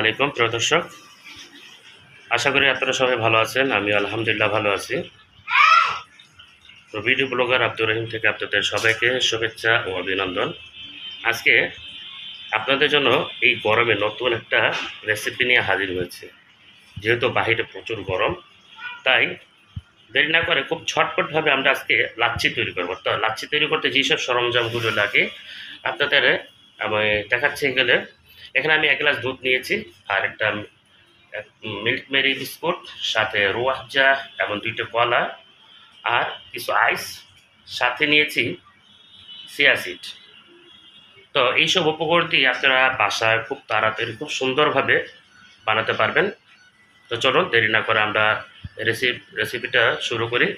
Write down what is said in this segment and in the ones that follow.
আলাইকুম প্রিয় দর্শক, আশা করি আপনারা সবাই ভালো আছেন। আমি আলহামদুলিল্লাহ ভালো আছি। তো ভিডিও ব্লগার আব্দুর রহিম থেকে আপনাদের সবাইকে শুভেচ্ছা ও অভিনন্দন। আজকে আপনাদের জন্য এই গরমে নতুন একটা রেসিপি নিয়ে হাজির হয়েছে। যেহেতু বাহিরে প্রচুর গরম, তাই দেরি না করে খুব ঝটপটভাবে আমরা আজকে লাচ্ছি তৈরি করব। তো লাচ্ছি তৈরি করতে যেসব সরঞ্জামগুলো লাগে আপনাদের আমি দেখাচ্ছি। গেলে এখানে আমি 1 গ্লাস দুধ নিয়েছি, আর একটা মিল্ক মেরি বিস্কুট, সাথে রুয়াবজা এবং 2টা কলা, আর কিছু আইস, সাথে নিয়েছি চিয়া সিড। তো এইসব উপকরণ দিয়ে আপনারা বাসায় খুব তাড়াতাড়ি খুব সুন্দরভাবে বানাতে পারবেন। তো চলুন দেরি না করে আমরা রেসিপিটা শুরু করি।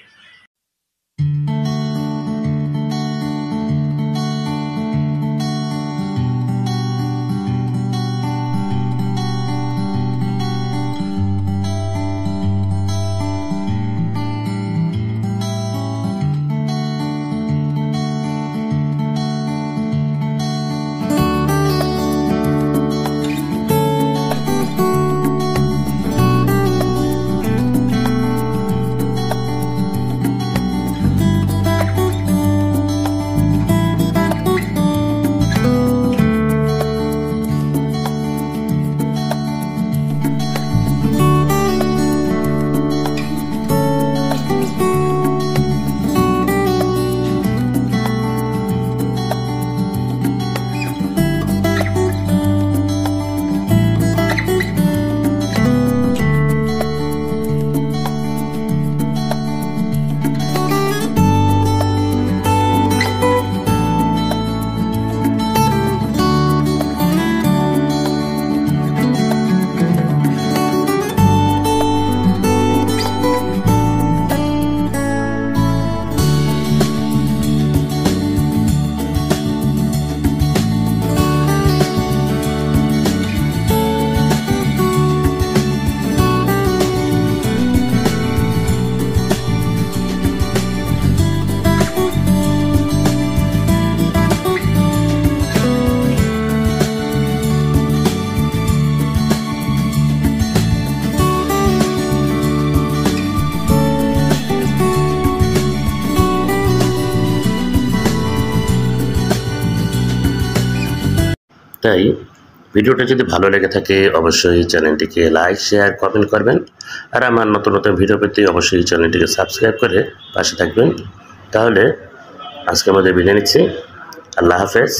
তাই ভিডিওটা যদি ভালো লেগে থাকে অবশ্যই চ্যানেলটিকে লাইক, শেয়ার, কমেন্ট করবেন। আর আমার নতুন নতুন ভিডিও পেতে অবশ্যই চ্যানেলটিকে সাবস্ক্রাইব করে পাশে থাকবেন। তাহলে আজকে আমাদের বিদায় নিচ্ছি। আল্লাহ হাফেজ।